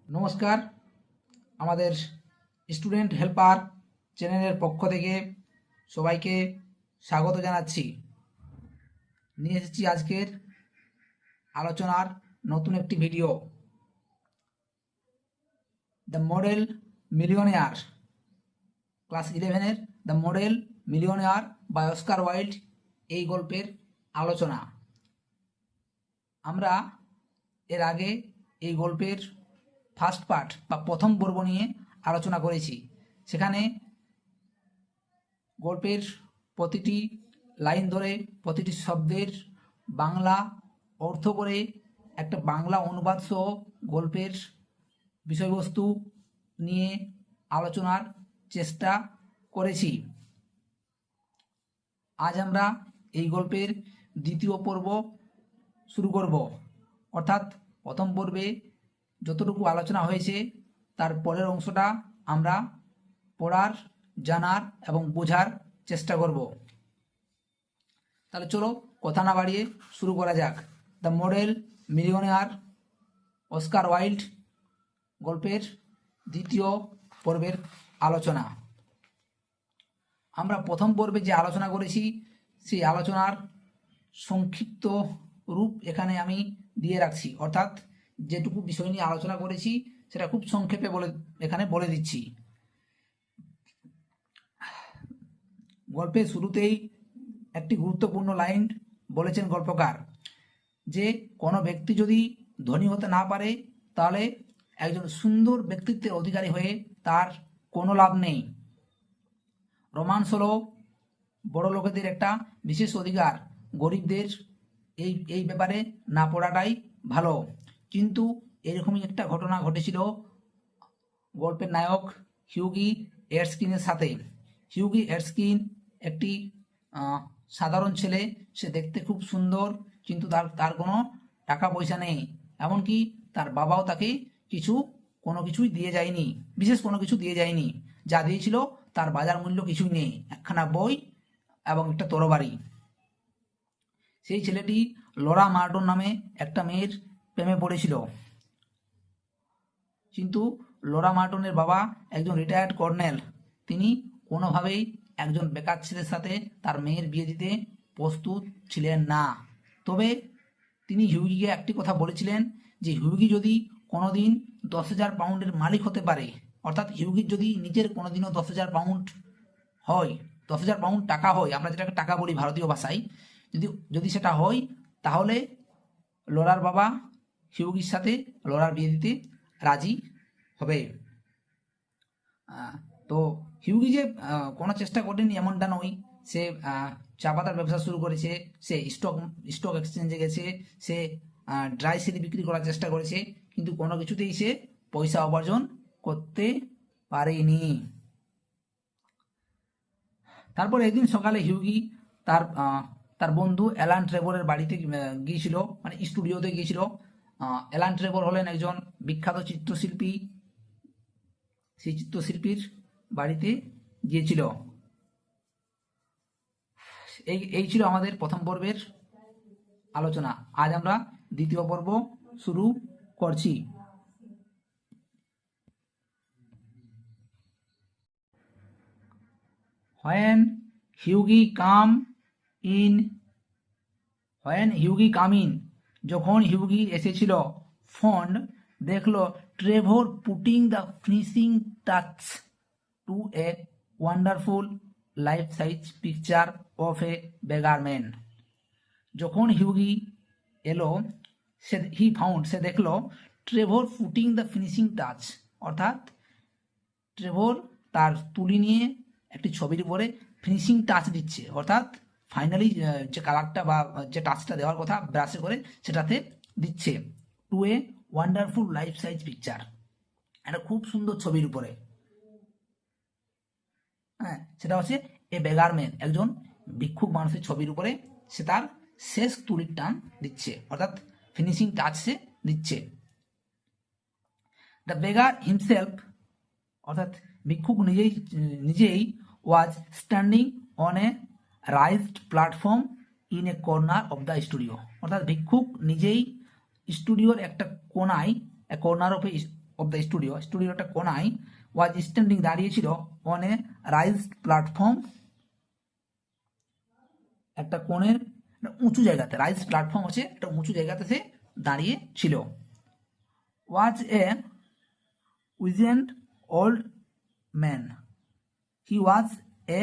নমস্কার। আমাদের student helper চ্যানেলের পক্ষ থেকে সবাইকে স্বাগত জানাচ্ছি। নিয়ে এসেছি আজকের আলোচনার নতুন একটি video, the model millionaire, class 11-এর the model millionaire by Oscar Wilde, এই গল্পের আলোচনা। আমরা এর আগে এই গল্পের ফার্স্ট পার্ট বা প্রথম পর্ব নিয়ে আলোচনা করেছি। সেখানে গল্পের প্রতিটি লাইন ধরে প্রতিটি শব্দের বাংলা অর্থ করে একটা বাংলা অনুবাদ সহ গল্পের বিষয়বস্তু নিয়ে আলোচনার চেষ্টা করেছি। আজ আমরা এই গল্পের দ্বিতীয় পর্ব শুরু করব, অর্থাৎ প্রথম পর্বে যতটুকু আলোচনা হয়েছে তার পরের অংশটা আমরা পড়ার, জানার এবং বোঝার চেষ্টা করব। তাহলে চলো কথা না বাড়িয়ে শুরু করা যাক। The model millionaire, Oscar Wilde গল্পের দ্বিতীয় পর্বের আলোচনা। আমরা প্রথম পর্বে যে আলোচনা করেছি সেই আলোচনার সংক্ষিপ্ত রূপ এখানে আমি দিয়ে রাখছি, অর্থাৎ যেটুকু বিষয় নিয়ে আলোচনা করেছি সেটা খুব সংক্ষেপে এখানে বলে দিচ্ছি। গল্পের শুরুতেই একটি গুরুত্বপূর্ণ লাইন বলেছেন গল্পকার, যে কোনো ব্যক্তি যদি ধনী হতে না পারে তাহলে একজন সুন্দর ব্যক্তিত্বের অধিকারী হয়ে তার কোনো লাভ নেই। রোমান্স হলো বড় লোকেদের একটা বিশেষ অধিকার, গরিবদের এই ব্যাপারে না পড়াটাই ভালো। কিন্তু এরকমই একটা ঘটনা ঘটেছিল গল্পের নায়ক হিউগি এরস্কিনের সাথে। হিউগি এরস্কিন একটি সাধারণ ছেলে, সে দেখতে খুব সুন্দর, কিন্তু তার কোনো টাকা পয়সা নেই। এমনকি তার বাবাও তাকে কোনো কিছুই দিয়ে যায়নি, বিশেষ কোনো কিছু দিয়ে যায়নি। যা দিয়েছিল তার বাজার মূল্য কিছুই নেই, একখানা বই এবং একটা তরবারি। সেই ছেলেটি লরা মার্টন নামে একটা মেয়ের প্রেমে পড়েছিল, কিন্তু লরা মার্টনের বাবা একজন রিটায়ার্ড কর্নেল। তিনি কোনোভাবেই একজন বেকার ছেলের সাথে তার মেয়ের বিয়ে দিতে প্রস্তুত ছিলেন না। তবে তিনি হিউগিকে একটি কথা বলেছিলেন, যে হিউগি যদি কোনোদিন 10,000 পাউন্ডের মালিক হতে পারে, অর্থাৎ হিউগির যদি নিজের কোনোদিনও 10,000 পাউন্ড হয়, 10,000 পাউন্ড টাকা হয়, আমরা যেটাকে টাকা বলি ভারতীয় ভাষায়, যদি সেটা হয় তাহলে লরার বাবা হিউগির সাথে লরার বিয়ে দিতে রাজি হবে। তো হিউগি যে কোনো চেষ্টা করেনি এমনটা নয়। সে চা পাতার ব্যবসা শুরু করেছে, সে স্টক এক্সচেঞ্জে গেছে, সে ড্রাই সিলি বিক্রি করার চেষ্টা করেছে, কিন্তু কোনো কিছুতেই সে পয়সা উপার্জন করতে পারেনি। তারপর একদিন সকালে হিউগি তার বন্ধু অ্যালান ট্রেভরের বাড়িতে গিয়েছিল, মানে স্টুডিওতে গিয়েছিল। অ্যালান ট্রেভর হলেন একজন বিখ্যাত চিত্রশিল্পী। সেই চিত্রশিল্পীর বাড়িতে গিয়েছিল। এই ছিল আমাদের প্রথম পর্বের আলোচনা। আজ আমরা দ্বিতীয় পর্ব শুরু করছি। When Hughie come in, যখন হিউগি এসেছিল, ফন্ড দেখলো Trevor putting the finishing touch to a wonderful life size picture of a beggar man. যখন হিউগি এলো, সে দেখলো Trevor putting the finishing touch, অর্থাৎ ট্রেভর তার তুলি নিয়ে একটি ছবির উপরে ফিনিশিং টাচ দিচ্ছে, অর্থাৎ ফাইনালি যে কালারটা বা যে টাচটা দেওয়ার কথা ব্রাশে করে সেটাতে দিচ্ছে। To a wonderful life size picture, একটা খুব সুন্দর ছবির উপরে। হ্যাঁ, সেটা হচ্ছে এ বেগার ম্যান, একজন ভিক্ষুক মানুষের ছবির উপরে সে তার শেষ তুলির টান দিচ্ছে, অর্থাৎ ফিনিশিং টাচ সে দিচ্ছে। দ্য বেগার হিমসেলফ, অর্থাৎ ভিক্ষুক নিজেই was standing on a raised platform in a corner of the studio, অর্থাৎ ভিক্ষুক নিজেই স্টুডিওর একটা কোনায়, corner of a of the studio, স্টুডিওটা কোনায়, ওয়াজ স্ট্যান্ডিং দাঁড়িয়েছিল অন এ রাইজড প্ল্যাটফর্ম, একটা কোণের উঁচু জায়গাতে, রাইজ প্ল্যাটফর্ম হচ্ছে একটা উঁচু জায়গাতে সে দাঁড়িয়ে ছিল। Was a wizened old man, he was a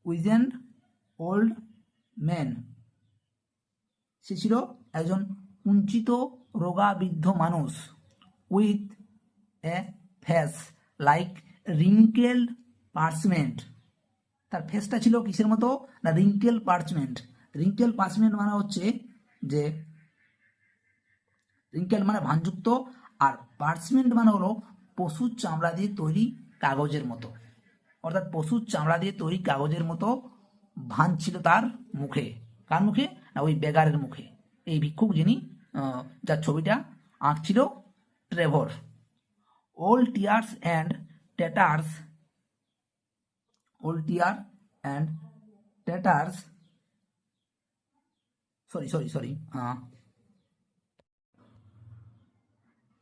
wizened old man, সে ছিল একজন কুঞ্চিত রোগা বৃদ্ধ মানুষ। With a face like wrinkled parchment, তার ফেসটা ছিল কিসের মতো না রিঙ্কেল পার্চমেন্ট। রিঙ্কেল পার্চমেন্ট মানে হচ্ছে যে রিঙ্কেল মানে ভাঁজযুক্ত, আর পার্চমেন্ট মানে হলো পশুর চামড়া দিয়ে তৈরি কাগজের মতো, অর্থাৎ পশুর চামড়া দিয়ে তৈরি কাগজের মতো ভাঁজ ছিল তার মুখে। কার মুখে না ওই বেগারের মুখে, এই ভিক্ষুক যিনি যার ছবিটা আঁকছিল ট্রেভর। ওল tears and টেটার্স, old tear and tatters, sorry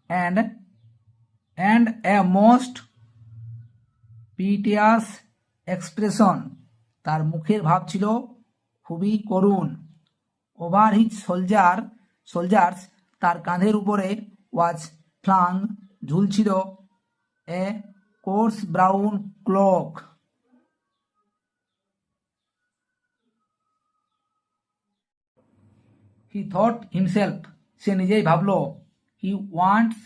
and a most piteous expression, তার মুখের ভাব ছিল খুবই করুণ। ওভার হিজ সোলজার্স, তার কাঁধের উপরে ওয়াজ ফ্লাং, ঝুলছিল a coarse brown cloak, he thought himself, সে নিজেই ভাবলো, he wants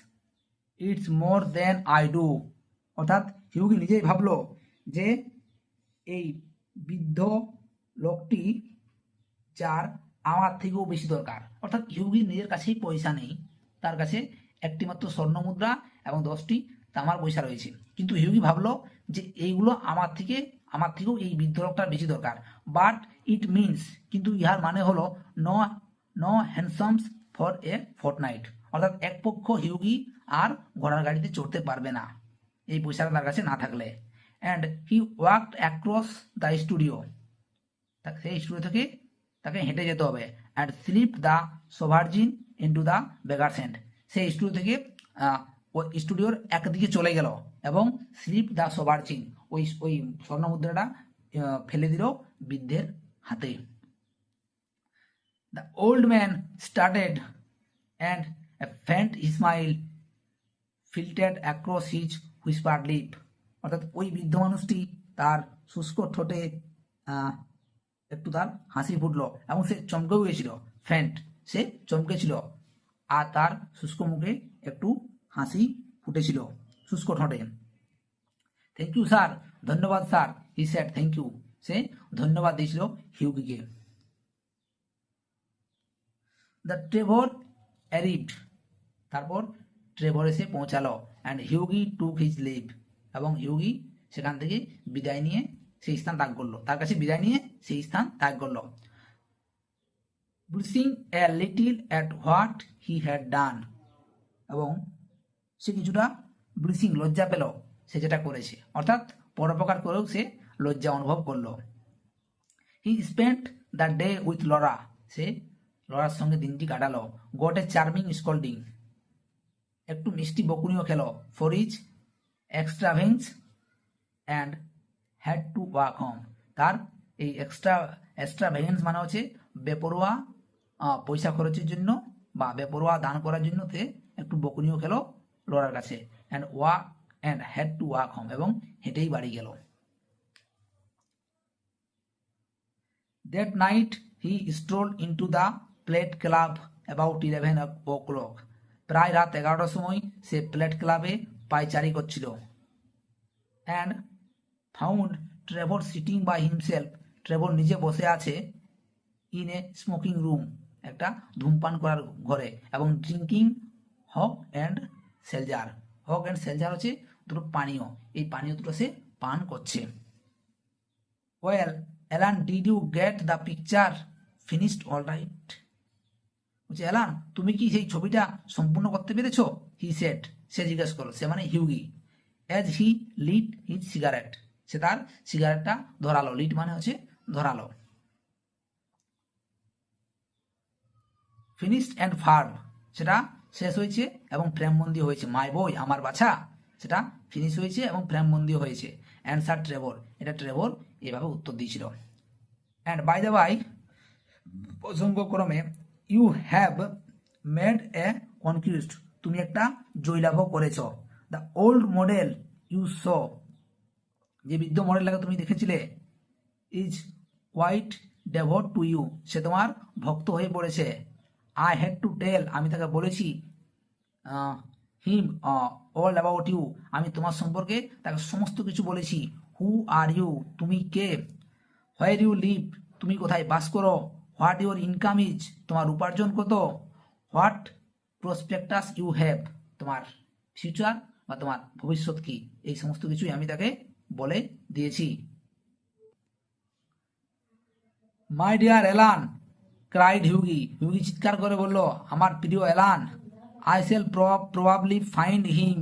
its more than I do, অর্থাৎ হিউগি নিজেই ভাবলো যে এই বৃদ্ধ লোকটি যার আমার থেকেও বেশি দরকার। অর্থাৎ হিউগির নিজের কাছেই পয়সা নেই, তার কাছে একটি মাত্র স্বর্ণ মুদ্রা এবং 10টি তামার পয়সা রয়েছে, কিন্তু হিউগি ভাবলো যে এইগুলো আমার থেকেও এই বৃদ্ধ লোকটার বেশি দরকার। বাট ইট মিনস, কিন্তু ইহার মানে হলো নো হ্যান্ডসামস ফর এ ফর্টনাইট, অর্থাৎ এক পক্ষ হিউগি আর ঘোড়ার গাড়িতে চড়তে পারবে না এই পয়সাটা তার কাছে না থাকলে। And he walked across the studio, সেই স্টুডিও থেকে তাকে হেঁটে যেতে হবে। And slip the sovereign into the beggar's hand, সেই স্টুডিও থেকে ওই স্টুডিওর একদিকে চলে গেল এবং স্লিপ দ্য সোভার্জিন, ওই স্বর্ণ মুদ্রাটা ফেলে দিল বৃদ্ধের হাতে। The old man started and a faint smile filtered across his whispered lip, অর্থাৎ ওই বৃদ্ধ মানুষটি তার শুষ্ক ঠোঁটে একটু তার হাসি ফুটলো এবং সে চমকেও গিয়েছিল। ফ্যান্ট, সে চমকেছিল, আর তার শুষ্ক মুখে একটু হাসি ফুটেছিল শুষ্ক ঠোঁটে। থ্যাংক ইউ স্যার, ধন্যবাদ sir, he said thank you, সে ধন্যবাদ দিয়েছিল হিউগিকে। দ্য ট্রেভর অ্যারিভড, তারপর ট্রেভর এসে পৌঁছালো। And Hughie took his leave, এবং হিউগি সেখান থেকে বিদায় নিয়ে সেই স্থান ত্যাগ করলো, তার কাছে বিদায় নিয়ে সেই স্থান ত্যাগ করলো। Blessing a little at what he had done, এবং সে কিছুটা ব্লিসিং লজ্জা পেল সে যেটা করেছে, অর্থাৎ পরোপকার করেও সে লজ্জা অনুভব করলো। He spent the day with Laura, সে লরার সঙ্গে দিনটি কাটালো। গট এ চার্মিং স্কল্ডিং, একটু মিষ্টি বকুনিও খেলো। For his extravagance and had to walk home, তার এই এক্সট্রাভেন্স মানে হচ্ছে বেপরোয়া পয়সা খরচের জন্য বা বেপরোয়া দান করার জন্য সে একটু বকুনিও খেলো লরার কাছে। And had to walk home, এবং হেঁটেই বাড়ি গেল। That night he strolled into the Palette Club about 11 o'clock, প্রায় রাত 11টার সময় সে প্লেট ক্লাবে পায়চারি করছিল। And found Trevor sitting by himself, Trevor নিজে বসে আছে ইন এ স্মোকিং রুম, একটা ধূমপান করার ঘরে, এবং drinking hock and seltzer, hock and seltzer হচ্ছে দুটো পানীয়, এই পানীয় দুটো সে পান করছে। Well Alan, did you get the picture finished all right, বলছে অ্যালান তুমি কি সেই ছবিটা সম্পূর্ণ করতে পেরেছো? হি সেড, সে জিজ্ঞেস করলো, সে মানে Hughie. As he lit his cigarette, সে তার সিগারেটটা ধরালো, লিট মানে হচ্ছে ধরালো। ফিনিশড অ্যান্ড ফার্ম, সেটা শেষ হয়েছে এবং ফ্রেমবন্দি হয়েছে। মাই বই, আমার বাছা, সেটা ফিনিশ হয়েছে এবং ফ্রেমবন্দি হয়েছে। অ্যান্সার ট্রেভর, এটা ট্রেভর এভাবে উত্তর দিয়েছিল। অ্যান্ড বাই দ্য বাই, প্রসঙ্গক্রমে, you have made a conquest, তুমি একটা জয়লাভ করেছ। The old model you saw, যে বৃদ্ধ মডেলটাকে তুমি দেখেছিলে, is quite devoted to you, সে তোমার ভক্ত হয়ে পড়েছে। আই হ্যাড টু টেল, আমি তাকে বলেছি, হিম অল অ্যাবাউট ইউ, আমি তোমার সম্পর্কে তাকে সমস্ত কিছু বলেছি। হু আর ইউ, তুমি কে? হোয়ার ইউ লিভ, তুমি কোথায় বাস করো? হোয়াট ইউর ইনকাম ইজ, তোমার উপার্জন কত? হোয়াট প্রসপেক্টাস ইউ হ্যাভ, তোমার ফিউচার বা তোমার ভবিষ্যৎ কি? এই সমস্ত কিছুই আমি তাকে বলে দিয়েছি। My dear Alan, cried Hughie, Hughie চিৎকার করে বলল, আমার প্রিয় Alan, I shall probably find him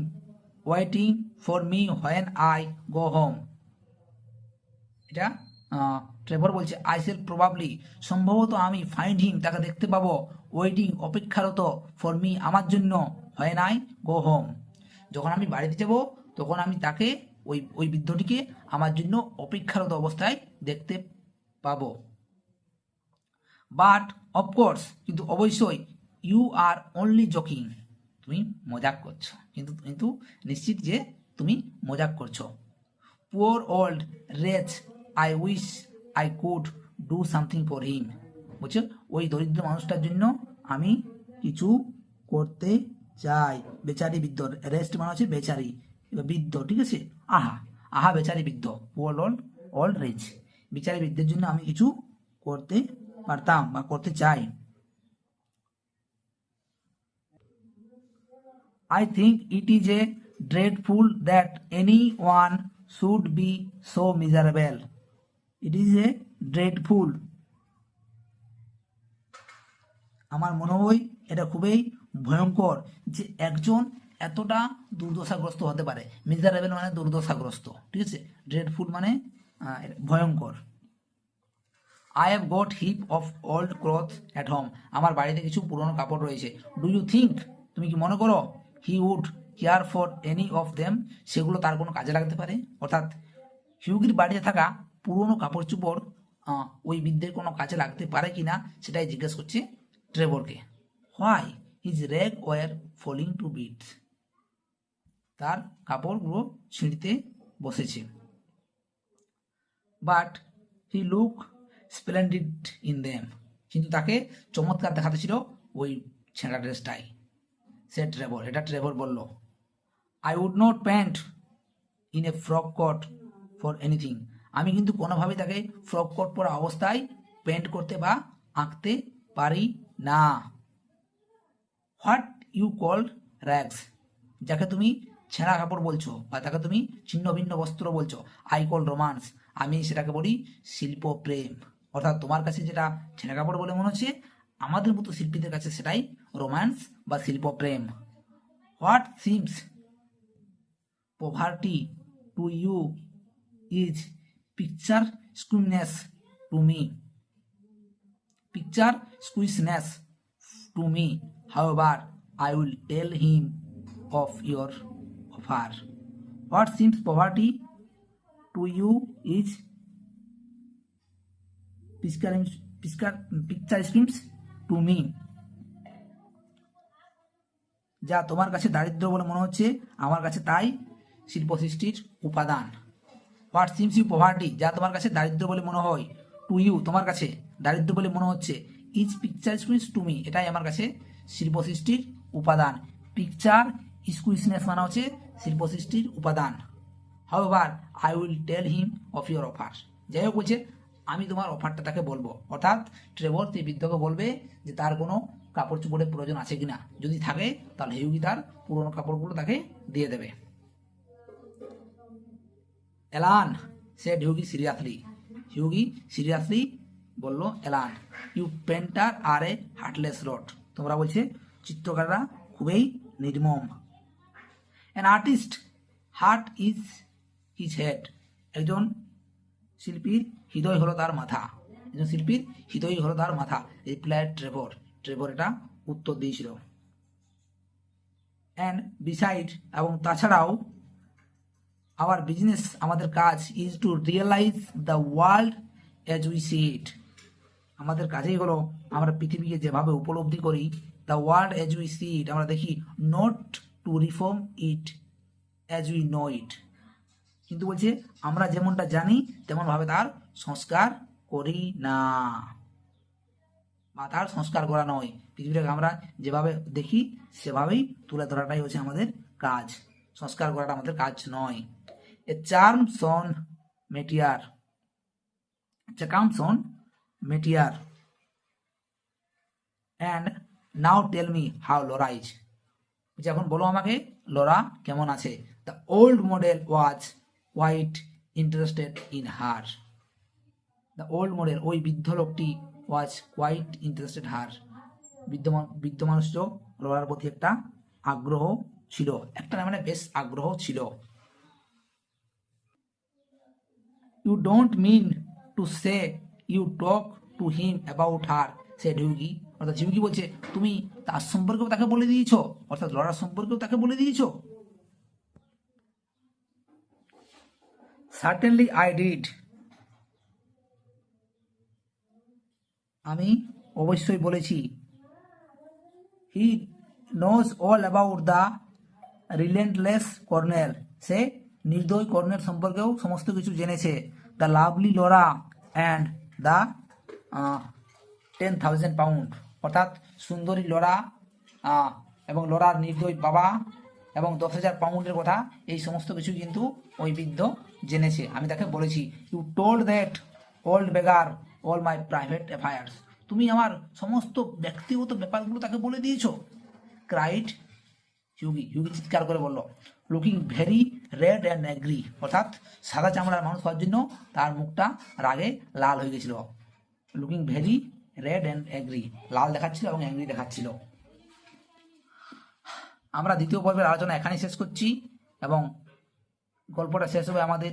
waiting for me when I go home. এটা ট্রেভর বলছে, আই শেল প্রবাবলি, সম্ভবত আমি, ফাইন্ড হিম, তাকে দেখতে পাবো, ওয়েটিং, অপেক্ষারত, ফর মি, আমার জন্য, হোয়েন আই গো হোম, যখন আমি বাড়িতে যাব তখন আমি তাকে, ওই বৃদ্ধটিকে আমার জন্য অপেক্ষারত অবস্থায় দেখতে পাবো। বাট অফকোর্স, কিন্তু অবশ্যই, ইউ আর অনলি জোকিং, তুমি মজাক করছো, কিন্তু কিন্তু নিশ্চিত যে তুমি মজাক করছো। Poor old wretch, I wish I could do something for him, বুঝছো, ওই দরিদ্র মানুষটার জন্য আমি কিছু করতে চাই। বেচারি বৃদ্ধ, রেস্ট মানে হচ্ছে বেচারি, বৃদ্ধ, ঠিক আছে। আহা আহা বেচারি বৃদ্ধ, পুয়ার ওল্ড রেচ, বেচারি বৃদ্ধের জন্য আমি কিছু করতে পারতাম বা করতে চাই। I think it is a dreadful that anyone should be so miserable. It is a dreadful, আমার মনে হয় এটা খুবই ভয়ঙ্কর যে একজন এতটা দুর্দশাগ্রস্ত হতে পারে। মিজারেবল মানে দুর্দশাগ্রস্ত, ঠিক আছে। ড্রেডফুল মানে ভয়ঙ্কর। I have got heap of old cloth at home, আমার বাড়িতে কিছু পুরনো কাপড় রয়েছে। ডু ইউ থিঙ্ক, তুমি কি মনে করো, he would care for any of them, সেগুলো তার কোনো কাজে লাগতে পারে? অর্থাৎ হিউগির বাড়িতে থাকা পুরনো কাপড় চোপড় ওই বৃদ্ধের কোনো কাজে লাগতে পারে কি না সেটাই জিজ্ঞেস করছে ট্রেভরকে। Why his rag were falling to bits, তার কাপড়গুলো ছিঁড়তে বসেছে। But he look splendid in them, কিন্তু তাকে চমৎকার দেখাতে ছিল ওই ছেঁড়া ড্রেসটাই। সে ট্রেভর, এটা ট্রেভর বলল, I would not paint in a frock coat for anything, আমি কিন্তু কোনোভাবেই তাকে ফ্রক কোট পরা অবস্থায় পেন্ট করতে বা আঁকতে পারি না। হোয়াট ইউ কল র্যাগস, যাকে তুমি ছেঁড়া কাপড় বলছো বা তাকে তুমি ছিন্ন ভিন্ন বস্ত্র বলছো, আই কল রোমান্স, আমি সেটাকে বলি শিল্প প্রেম। অর্থাৎ তোমার কাছে যেটা ছেঁড়া কাপড় বলে মনে হচ্ছে, আমাদের মতো শিল্পীদের কাছে সেটাই রোম্যান্স বা শিল্প প্রেম। What seems poverty to you is picturesqueness to me, picturesqueness to me, however I will tell him of your offer. What seems poverty to you is picture schemes to me, যা তোমার কাছে দারিদ্র বলে মনে হচ্ছে আমার কাছে তাই শিল্প সৃষ্টির উপাদান। হোয়াট সিমস ইউ পভার্টি, যা তোমার কাছে দারিদ্র বলে মনে হয়, টু ইউ, তোমার কাছে দারিদ্র বলে মনে হচ্ছে, is picture squeeze to me, এটাই আমার কাছে শিল্প সৃষ্টির উপাদান। পিকচার স্কুইজনেস মানে হচ্ছে শিল্প সৃষ্টির উপাদান। However I will tell him of your offer, যাই হোক বলছে আমি তোমার অফারটা তাকে বলবো। অর্থাৎ ট্রেভর সেই বৃদ্ধকে বলবে যে তার কোনো কাপড় চোপড়ের প্রয়োজন আছে কিনা, যদি থাকে তাহলে হিউগি তার পুরনো কাপড়গুলো তাকে দিয়ে দেবে। Alan said Hughie seriously, Hughie seriously বলল Alan, you painter are a heartless rod, তোমরা বলছে চিত্রকাররা খুবই নির্মম। An artist heart is his head, একজন শিল্পীর হৃদয় হলো তার মাথা, একজন শিল্পীর হৃদয় হলো তার মাথা। রিপ্লাই ট্রেভর, ট্রেভর এটা উত্তর দিয়েছিল। অ্যান্ড বিসাইড, এবং তাছাড়াও আওয়ার বিজনেস, আমাদের কাজ, is to realise the world as we see it, আমাদের কাজেই হলো আমরা পৃথিবীকে যেভাবে উপলব্ধি করি, the world as we see it, আমরা দেখি, not to reform it as we know it, কিন্তু বলছে আমরা যেমনটা জানি তেমনভাবে তার সংস্কার করি না, বা তার সংস্কার করা নয়, পৃথিবীটাকে আমরা যেভাবে দেখি সেভাবেই তুলে ধরাটাই হচ্ছে আমাদের কাজ, সংস্কার করাটা আমাদের কাজ নয়। এ চার্মস অন মেটিয়ার, চার্মস অন মেটিয়ার and now tell me how Laura is, এখন বলো আমাকে লোরা কেমন আছে। The old model was quite interested in her, the old model, ওই বৃদ্ধ লোকটি, ওয়াজ কোয়াইট ইন্টারেস্টেড হার, বৃদ্ধ মানুষও লোরার প্রতি একটা আগ্রহ ছিল, একটা না মানে বেশ আগ্রহ ছিল। You don't mean to say you talk to him about her, সে ঢিউগি, অর্থাৎ ঝিউকি বলছে তুমি তার সম্পর্কেও তাকে বলে দিয়েছো, অর্থাৎ লড়ার সম্পর্কেও তাকে বলে দিয়েছো। সার্টেনলি আই ডিড, আমি অবশ্যই বলেছি। He knows all about the relentless colonel, সে নির্দয় কর্নেল সম্পর্কেও সমস্ত কিছু জেনেছে। The lovely Laura and the 10,000 pound, অর্থাৎ সুন্দরী লোরা এবং লোরার নির্দয় বাবা এবং 10,000 পাউন্ডের কথা, এই সমস্ত কিছু কিন্তু ওই বৃদ্ধ জেনেছে, আমি তাকে বলেছি। You told that old beggar all my private affairs, তুমি আমার সমস্ত ব্যক্তিগত ব্যাপারগুলো তাকে বলে দিয়েছো। ক্রাইট হিউগি, হিউগি চিৎকার করে বলল। Looking very red and agree, অর্থাৎ সাদা চামড়ার মানুষ হওয়ার জন্য তার মুখটা রাগে লাল হয়ে গেছিল। Looking very red and angry, লাল দেখাচ্ছিল এবং অ্যাংরি দেখাচ্ছিল। আমরা দ্বিতীয় পর্বের আলোচনা এখানেই শেষ করছি এবং গল্পটা শেষ হবে আমাদের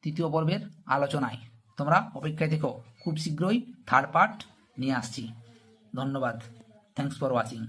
তৃতীয় পর্বের আলোচনায়। তোমরা অপেক্ষায় থেকো, খুব শীঘ্রই থার্ড পার্ট নিয়ে আসছি। ধন্যবাদ, থ্যাংকস ফর ওয়াচিং।